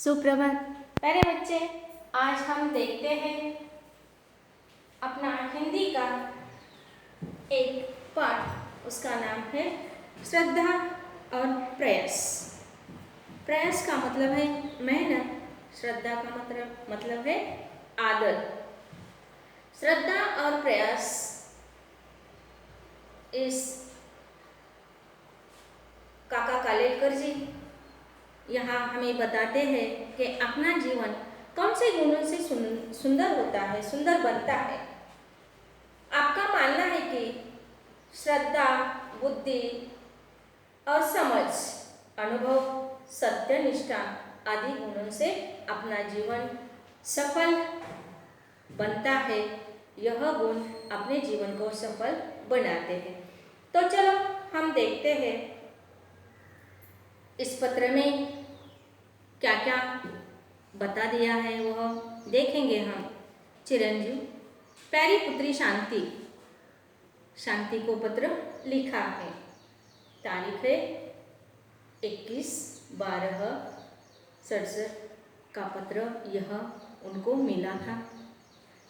सुप्रभात प्यारे बच्चे। आज हम देखते हैं अपना हिंदी का एक पाठ। उसका नाम है श्रद्धा और प्रयास। प्रयास का मतलब है मेहनत, श्रद्धा का मतलब है आदर। श्रद्धा और प्रयास इस काका कालेलकर जी यहाँ हमें बताते हैं कि अपना जीवन कौन से गुणों से सुंदर होता है, सुंदर बनता है। आपका मानना है कि श्रद्धा, बुद्धि और समझ, अनुभव, सत्यनिष्ठा आदि गुणों से अपना जीवन सफल बनता है। यह गुण अपने जीवन को सफल बनाते हैं। तो चलो हम देखते हैं इस पत्र में क्या क्या बता दिया है, वह देखेंगे हम। चिरंजीव प्यारी पुत्री शांति, शांति को पत्र लिखा है। तारीख है 21/12/67 का पत्र यह उनको मिला था।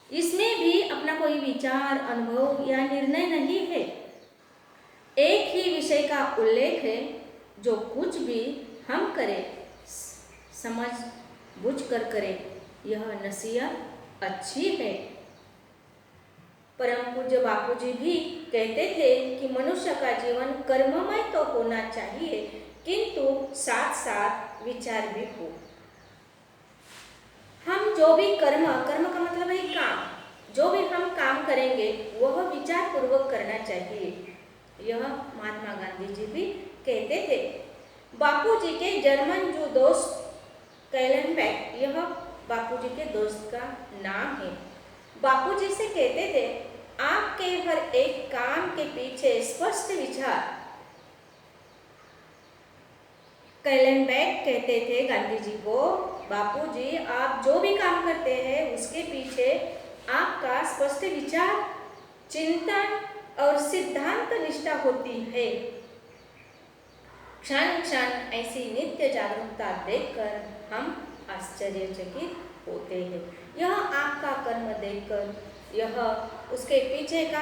इसमें भी अपना कोई विचार, अनुभव या निर्णय नहीं है। एक ही विषय का उल्लेख है। जो कुछ भी हम करें समझ बुझ कर करें, यह नसीहत अच्छी है। परम पूज्य बापू जी भी कहते थे कि मनुष्य का जीवन कर्ममय तो होना चाहिए, किंतु साथ साथ विचार भी हो। हम जो भी कर्म का मतलब है काम, जो भी हम काम करेंगे वह विचार पूर्वक करना चाहिए। यह महात्मा गांधी जी भी कहते थे। बापू जी के जर्मन जो दोस्त कैलेनबैक, यह बापू जी के दोस्त का नाम है। बापू जी से कहते थे, आपके हर एक काम के पीछे स्पष्ट विचार। कैलेनबैक कहते थे गांधी जी को, बापू जी आप जो भी काम करते हैं उसके पीछे आपका स्पष्ट विचार, चिंतन और सिद्धांत निष्ठा होती है। क्षण क्षण ऐसी नित्य जागरूकता देखकर हम आश्चर्यचकित होते हैं। यह आपका कर्म देखकर, यह उसके पीछे का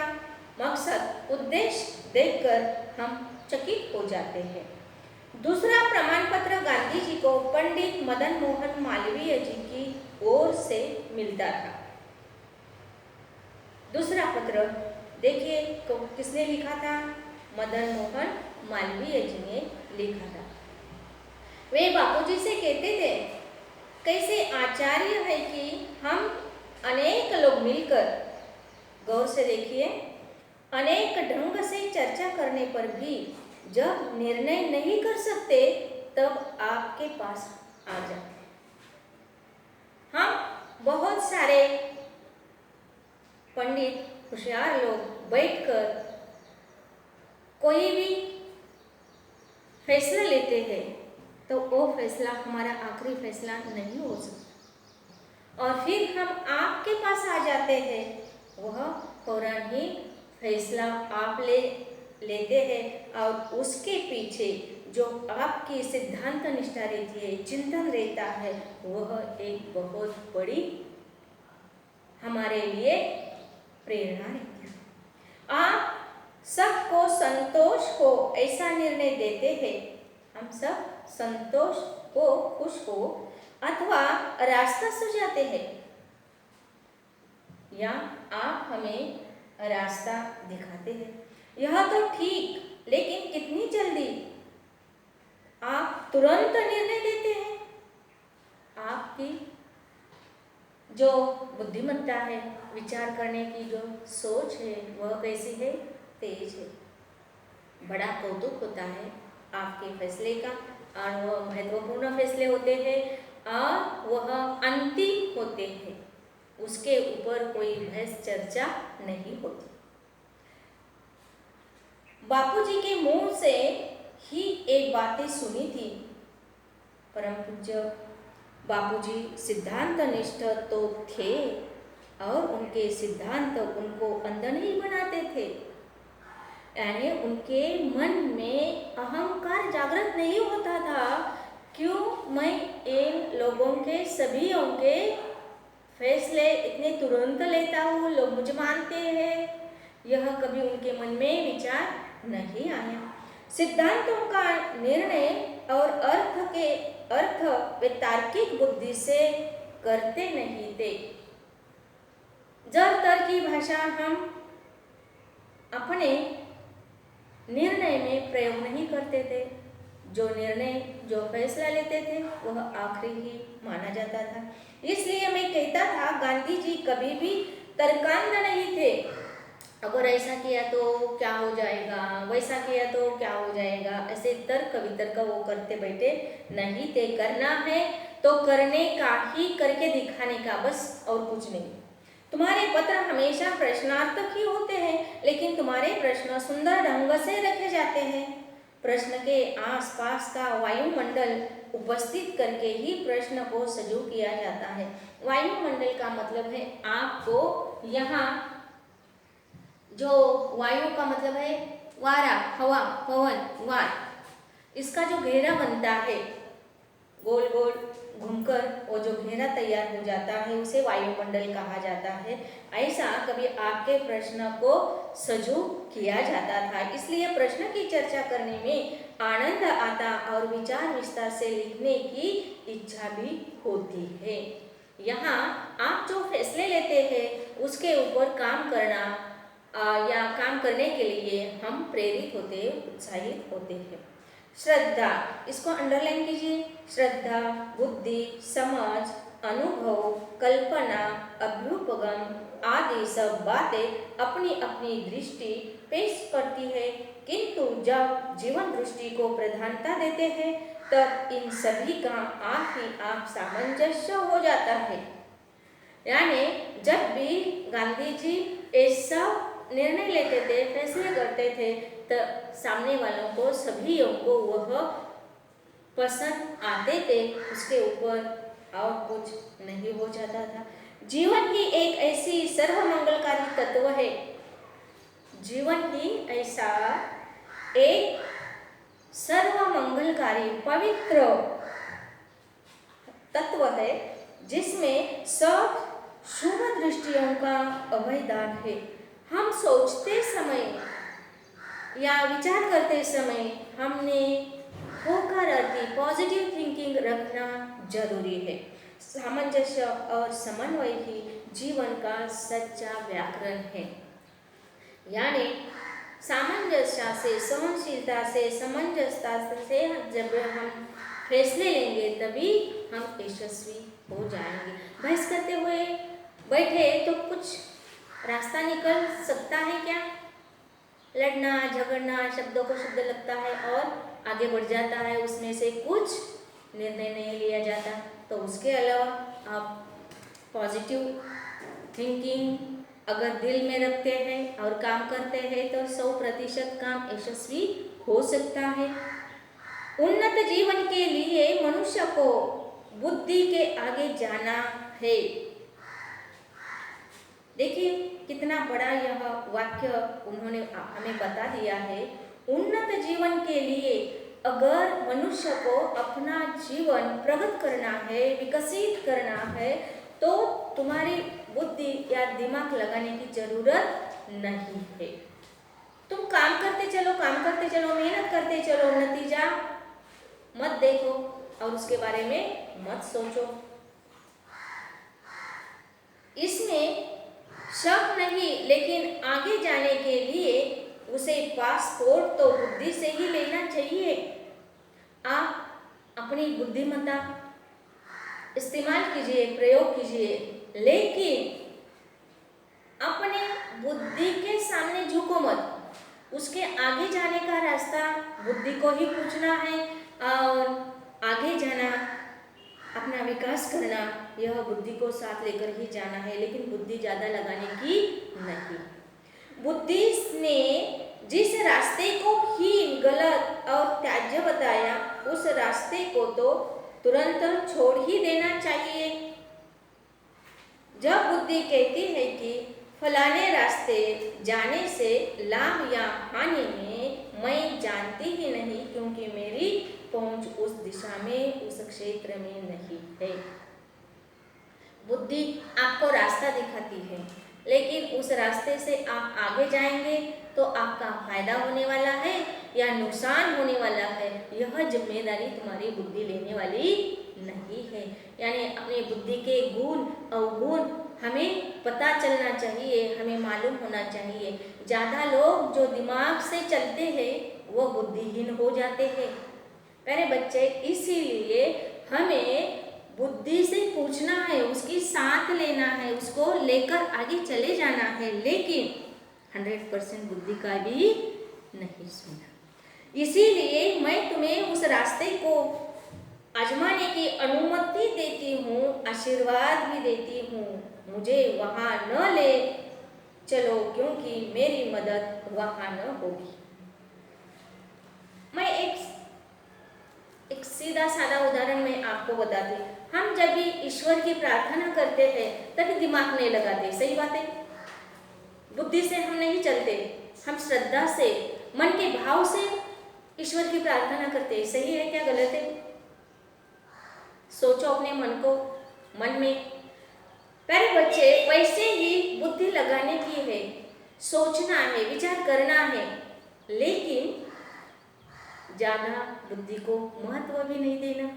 मकसद, उद्देश्य देखकर हम चकित हो जाते हैं। दूसरा प्रमाण पत्र गांधी जी को पंडित मदन मोहन मालवीय जी की ओर से मिलता था। दूसरा पत्र देखिए किसने लिखा था? मदन मोहन मालवीय जी ने लिखा था। वे बापूजी से कहते थे, कैसे आचार्य है कि हम अनेक लोग मिलकर, गौर से देखिए, अनेक ढंग से चर्चा करने पर भी जब निर्णय नहीं कर सकते तब आपके पास आ जाते। हम बहुत सारे पंडित, होशियार लोग बैठकर कोई भी फैसला लेते हैं तो वो फैसला हमारा आखिरी फैसला नहीं हो सकता, और फिर हम आपके पास आ जाते हैं, वह फौरन ही फैसला आप लेते हैं और उसके पीछे जो आपकी सिद्धांत निष्ठा रहती है, चिंतन रहता है, वह एक बहुत बड़ी हमारे लिए प्रेरणा रहती है। आप सबको संतोष हो ऐसा निर्णय देते हैं। हम सब संतोष हो, खुश हो, अथवा रास्ता सुझाते हैं, या आप हमें रास्ता दिखाते हैं। यह तो ठीक, लेकिन कितनी जल्दी आप तुरंत निर्णय देते हैं। आपकी जो बुद्धिमत्ता है, विचार करने की जो सोच है, वह कैसी है? तेज है। बड़ा कौतुक होता है आपके फैसले का, और वह महत्वपूर्ण फैसले होते हैं और वह अंतिम होते हैं। उसके ऊपर कोई बहस चर्चा नहीं होती। बापूजी के मुंह से ही एक बातें सुनी थी। परम पूज्य बापूजी सिद्धांत निष्ठ तो थे और उनके सिद्धांत उनको अंधा नहीं बनाते थे, यानी उनके मन में अहंकार जागृत नहीं होता था क्यों मैं इन लोगों के सभीयों के फैसले इतने तुरंत लेता हूँ, लोग मुझे मानते हैं, यह कभी उनके मन में विचार नहीं आया। सिद्धांतों का निर्णय और अर्थ वे तार्किक बुद्धि से करते नहीं थे। जड़ की भाषा हम अपने निर्णय में प्रयोग नहीं करते थे। जो फैसला लेते थे वह आखिरी ही माना जाता था। इसलिए मैं कहता था गांधी जी कभी भी तर्कांध नहीं थे। अगर ऐसा किया तो क्या हो जाएगा, वैसा किया तो क्या हो जाएगा, ऐसे तर्क वितर्क वो करते बैठे नहीं थे। करना है तो करने का ही, करके दिखाने का, बस और कुछ नहीं। तुम्हारे पत्र हमेशा प्रश्नार्थक ही होते हैं, लेकिन तुम्हारे प्रश्न सुंदर ढंग से रखे जाते हैं। प्रश्न के आसपास का वायुमंडल उपस्थित करके ही प्रश्न को सजू किया जाता है। वायुमंडल का मतलब है आपको यहाँ, जो वायु का मतलब है वारा, हवा, पवन, वार, इसका जो घेरा बनता है गोल गोल घूमकर, वो जो घेरा तैयार हो जाता है उसे वायुमंडल कहा जाता है। ऐसा कभी आपके प्रश्न को सजू किया जाता था। इसलिए प्रश्न की चर्चा करने में आनंद आता और विचार विस्तार से लिखने की इच्छा भी होती है। यहाँ आप जो फैसले लेते हैं उसके ऊपर काम करना या काम करने के लिए हम प्रेरित होते, उत्साहित होते हैं। श्रद्धा, इसको अंडरलाइन कीजिए। श्रद्धा बुद्धि, समझ, अनुभव, कल्पना, अभ्युपगम आदि सब बातें अपनी अपनी दृष्टि पेश करती है, किंतु जब जीवन दृष्टि को प्रधानता देते हैं तब इन सभी का आप ही आप सामंजस्य हो जाता है। यानी जब भी गांधी जी ऐसा निर्णय लेते थे, फैसले करते थे, तो सामने वालों को, सभी को वह पसंद आते थे, उसके ऊपर और कुछ नहीं हो जाता था। जीवन ही एक ऐसी सर्वमंगलकारी तत्व है, जीवन ही ऐसा एक सर्वमंगलकारी पवित्र तत्व है जिसमें सब शुभ दृष्टियों का अभयदान है। हम सोचते समय या विचार करते समय हमने होकारार्थी पॉजिटिव थिंकिंग रखना जरूरी है। सामंजस्य और समन्वय ही जीवन का सच्चा व्याकरण है। यानी सामंजस्य से, सहनशीलता से, समंजसता से जब हम फैसले लेंगे तभी हम यशस्वी हो जाएंगे। बहस करते हुए बैठे तो कुछ रास्ता निकल सकता है क्या? लड़ना झगड़ना, शब्दों को शब्द लगता है और आगे बढ़ जाता है, उसमें से कुछ निर्णय नहीं लिया जाता। तो उसके अलावा आप पॉजिटिव थिंकिंग अगर दिल में रखते हैं और काम करते हैं तो 100% काम यशस्वी हो सकता है। उन्नत जीवन के लिए मनुष्य को बुद्धि के आगे जाना है। देखिए कितना बड़ा यह वाक्य उन्होंने हमें बता दिया है। उन्नत जीवन के लिए अगर मनुष्य को अपना जीवन प्रगत करना है, विकसित करना है, तो तुम्हारी बुद्धि या दिमाग लगाने की जरूरत नहीं है। तुम काम करते चलो, मेहनत करते चलो, नतीजा मत देखो और उसके बारे में मत सोचो। इसमें शक नहीं, लेकिन आगे जाने के लिए उसे पासपोर्ट तो बुद्धि से ही लेना चाहिए। आप अपनी बुद्धिमत्ता इस्तेमाल कीजिए, प्रयोग कीजिए, लेकिन अपने बुद्धि के सामने झुको मत। उसके आगे जाने का रास्ता बुद्धि को ही पूछना है और आगे जाना, अपना विकास करना, यह बुद्धि को साथ लेकर ही जाना है, लेकिन बुद्धि ज़्यादा लगाने की नहीं। बुद्धि ने जिस रास्ते को हीन, गलत और त्याज्य बताया, उस रास्ते को तो तुरंत छोड़ ही देना चाहिए। जब बुद्धि कहती है कि फलाने रास्ते जाने से लाभ या हानि में मैं जानती ही नहीं, क्योंकि मेरी पहुंच उस दिशा में, उस क्षेत्र में नहीं है। बुद्धि आपको रास्ता दिखाती है, लेकिन उस रास्ते से आप आगे जाएंगे तो आपका फायदा होने वाला है या नुकसान होने वाला है, यह जिम्मेदारी तुम्हारी बुद्धि लेने वाली नहीं है। यानी अपनी बुद्धि के गुण अवगुण हमें पता चलना चाहिए, हमें मालूम होना चाहिए। ज़्यादा लोग जो दिमाग से चलते हैं वो बुद्धिहीन हो जाते हैं। प्यारे बच्चे, इसीलिए हमें बुद्धि से पूछना है, उसकी साथ लेना है, उसको लेकर आगे चले जाना है, लेकिन 100% बुद्धि का भी नहीं सुनना। इसीलिए मैं तुम्हें उस रास्ते को आजमाने की अनुमति देती हूँ, आशीर्वाद भी देती हूँ। मुझे वहाँ न ले चलो, क्योंकि मेरी मदद वहाँ न होगी। मैं एक सीधा साधा उदाहरण मैं आपको बताती। हम जब भी ईश्वर की प्रार्थना करते हैं तभी दिमाग नहीं लगाते, सही बात है। बुद्धि से हम नहीं चलते, हम श्रद्धा से, मन के भाव से ईश्वर की प्रार्थना करते हैं। सही है क्या गलत है? सोचो अपने मन में। प्यारे बच्चे, वैसे ही बुद्धि लगाने की है, सोचना है, विचार करना है, लेकिन ज़्यादा बुद्धि को महत्व भी नहीं देना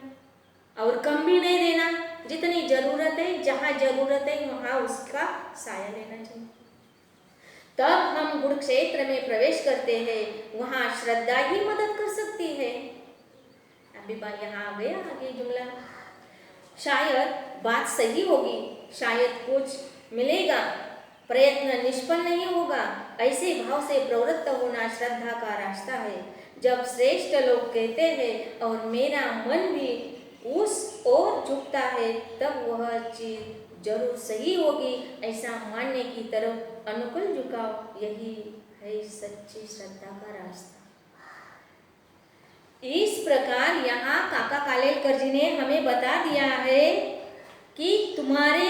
और कम भी नहीं देना। जितनी जरूरत है, जहाँ जरूरत है वहाँ उसका साया लेना चाहिए। तब हम गुण क्षेत्र में प्रवेश करते हैं, वहाँ श्रद्धा ही मदद कर सकती है। अभी यहाँ आ गया आगे जुमला। शायद बात सही होगी, शायद कुछ मिलेगा, प्रयत्न निष्फल नहीं होगा। ऐसे भाव से प्रवृत्त होना श्रद्धा का रास्ता है। जब श्रेष्ठ लोग कहते हैं और मेरा मन भी उस ओर झुकता है, तब वह चीज जरूर सही होगी, ऐसा मानने की तरफ अनुकूल झुकाव, यही है सच्ची श्रद्धा का रास्ता। इस प्रकार यहाँ काका कालेलकर जी ने हमें बता दिया है कि तुम्हारे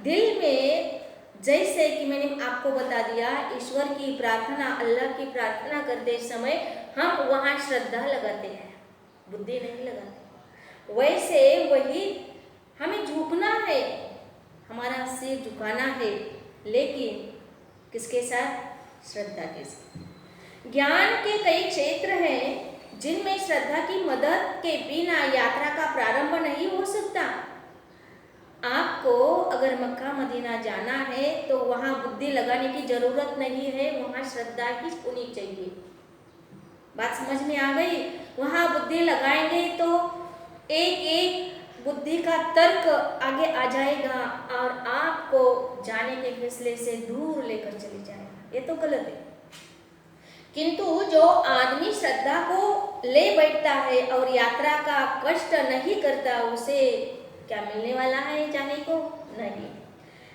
दिल में, जैसे कि मैंने आपको बता दिया, ईश्वर की प्रार्थना, अल्लाह की प्रार्थना करते समय हम वहाँ श्रद्धा लगाते हैं, बुद्धि नहीं लगाते। वैसे वही हमें झुकना है, हमारा सिर झुकाना है, लेकिन किसके साथ? श्रद्धा के साथ। ज्ञान के कई क्षेत्र हैं जिनमें श्रद्धा की मदद के बिना यात्रा का प्रारंभ नहीं हो सकता। आपको अगर मक्का मदीना जाना है तो वहाँ बुद्धि लगाने की जरूरत नहीं है, वहाँ श्रद्धा ही होनी चाहिए। बात समझ में आ गई? वहाँ बुद्धि लगाएंगे तो एक एक बुद्धि का तर्क आगे आ जाएगा और आपको जाने के फैसले से दूर लेकर चले जाएगा। ये तो गलत है। किंतु जो आदमी श्रद्धा को ले बैठता है और यात्रा का कष्ट नहीं करता, उसे क्या मिलने वाला है? जाने को नहीं।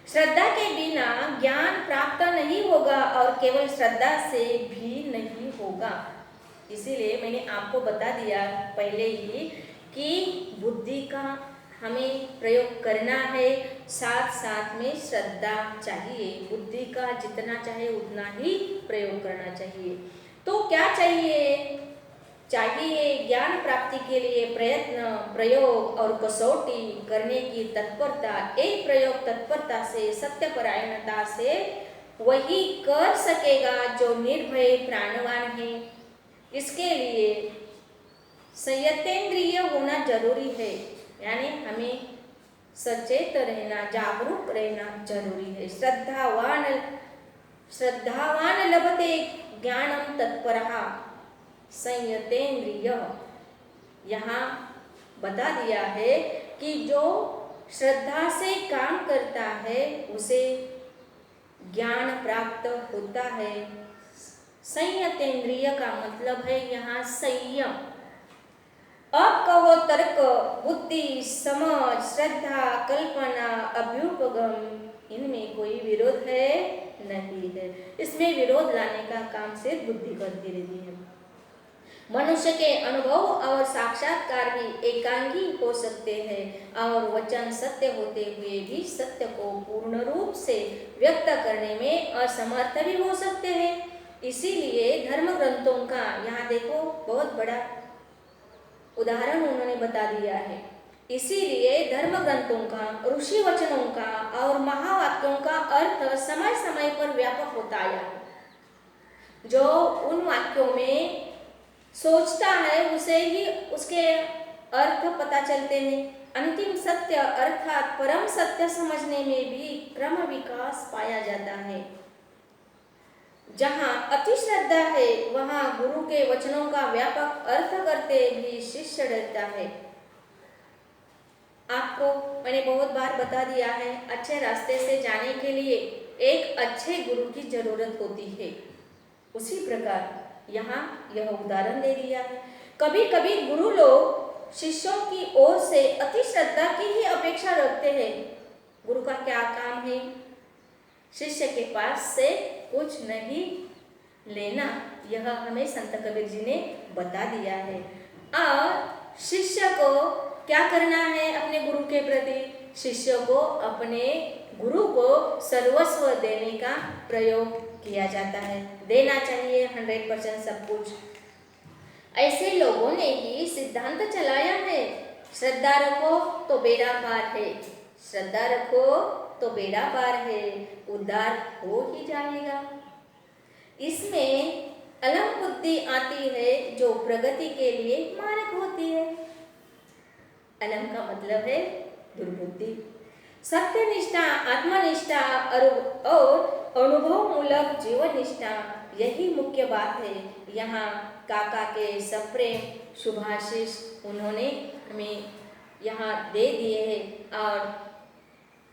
श्रद्धा के बिना ज्ञान प्राप्त नहीं होगा और केवल श्रद्धा से भी नहीं होगा। इसीलिए मैंने आपको बता दिया पहले ही कि बुद्धि का हमें प्रयोग करना है, साथ साथ में श्रद्धा चाहिए। बुद्धि का जितना चाहे उतना ही प्रयोग करना चाहिए। तो क्या चाहिए? ज्ञान प्राप्ति के लिए प्रयत्न, प्रयोग और कसौटी करने की तत्परता। एक प्रयोग तत्परता से, सत्यपरायणता से वही कर सकेगा जो निर्भय प्राणवान है। इसके लिए संयतेंद्रिय होना जरूरी है, यानी हमें सचेत रहना, जागरूक रहना जरूरी है। श्रद्धावान लभते ज्ञानम तत्परः संयतेंद्रिय। यहाँ बता दिया है कि जो श्रद्धा से काम करता है उसे ज्ञान प्राप्त होता है। संयतेंद्रिय का मतलब है यहाँ संयम। अब कहो तर्क, बुद्धि, समझ, श्रद्धा, कल्पना, अभ्युपगम, इनमें कोई विरोध है? नहीं है। इसमें विरोध लाने का काम सिर्फ बुद्धि करती रहती है। मनुष्य के अनुभव और साक्षात्कार भी एकांगी हो सकते हैं और वचन सत्य होते हुए भी सत्य को पूर्ण रूप से व्यक्त करने में असमर्थ भी हो सकते हैं। इसीलिए धर्म ग्रंथों का, यहाँ देखो, बहुत बड़ा उदाहरण उन्होंने बता दिया है। इसीलिए धर्म ग्रंथों का, ऋषि वचनों का और महावाक्यों का अर्थ समय समय पर व्यापक होता आया है। जो उन वाक्यों में सोचता है उसे ही उसके अर्थ पता चलते हैं। अंतिम सत्य अर्थात परम सत्य समझने में भी क्रम विकास पाया जाता है। जहाँ अति श्रद्धा है वहाँ गुरु के वचनों का व्यापक अर्थ करते भी शिष्य डरता है। आपको मैंने बहुत बार बता दिया है, अच्छे रास्ते से जाने के लिए एक अच्छे गुरु की जरूरत होती है। उसी प्रकार यहाँ यह उदाहरण दे दिया है। कभी कभी गुरु लोग शिष्यों की ओर से अति श्रद्धा की ही अपेक्षा रखते हैं। गुरु का क्या काम है? शिष्य के पास से कुछ नहीं लेना, यह हमें संत कबीर जी ने बता दिया है। और शिष्य को क्या करना है अपने गुरु के प्रति? शिष्य को अपने गुरु को सर्वस्व देने का प्रयोग किया जाता है। देना चाहिए 100% सब कुछ। ऐसे लोगों ने ही सिद्धांत चलाया है, श्रद्धा रखो तो बेड़ा पार है, श्रद्धा रखो तो बेड़ा पार है, उद्धार हो ही जाएगा। इसमें अलग बुद्धि आती है जो प्रगति के लिए मारक होती है। अलग का मतलब है दुर्बुद्धि। सत्यनिष्ठा, आत्मनिष्ठा और अनुभव मूलक जीवन निष्ठा, यही मुख्य बात है। यहाँ काका के सप्रेम शुभाशीष उन्होंने हमें यहाँ दे दिए हैं। और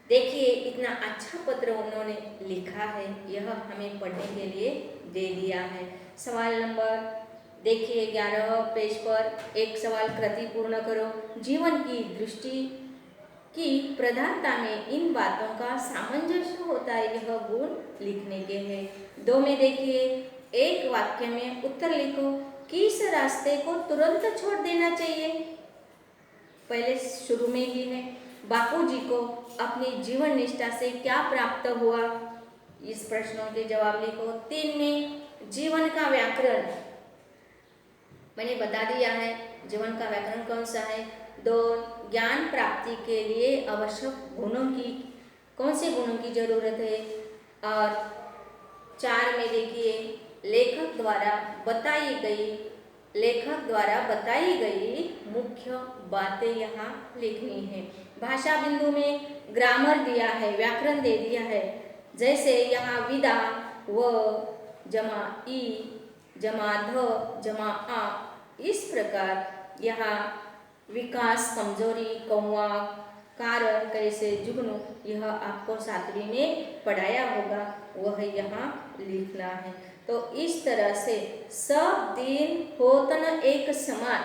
देखिए इतना अच्छा पत्र उन्होंने लिखा है, यह हमें पढ़ने के लिए दे दिया है। सवाल नंबर देखिए 11 पेज पर एक सवाल कृति पूर्ण करो। जीवन की दृष्टि की प्रधानता में इन बातों का सामंजस्य होता है, यह गुण लिखने के हैं। 2 में देखिए एक वाक्य में उत्तर लिखो, किस रास्ते को तुरंत छोड़ देना चाहिए? पहले शुरू में ही है, बापूजी को अपनी जीवन निष्ठा से क्या प्राप्त हुआ? इस प्रश्नों के जवाब लिखो। 3 में जीवन का व्याकरण मैंने बता दिया है, जीवन का व्याकरण कौन सा है? 2 ज्ञान प्राप्ति के लिए आवश्यक गुणों की कौन से गुणों की जरूरत है? और 4 में देखिए लेखक द्वारा बताई गई मुख्य बातें यहाँ लिखनी है। भाषा बिंदु में ग्रामर दिया है, व्याकरण दे दिया है। जैसे यहाँ विदा व जमा ई जमा ध जमा आ, इस प्रकार यहाँ विकास, कमजोरी, कौवा, कारण, कैसे, जुगनू, यह आपको 7वीं में पढ़ाया होगा, वह यहाँ लिखना है। तो इस तरह से सब दिन होतन एक समान,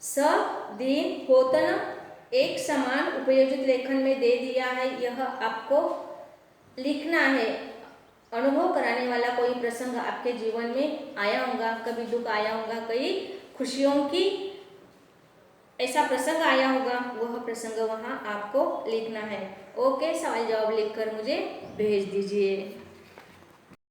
सब दिन होतन एक समान उपयोजित लेखन में दे दिया है, यह आपको लिखना है। अनुभव कराने वाला कोई प्रसंग आपके जीवन में आया होगा, कभी दुख आया होगा, कई खुशियों की ऐसा प्रसंग आया होगा, वह प्रसंग वहाँ आपको लिखना है। ओके, सवाल जवाब लिखकर मुझे भेज दीजिए।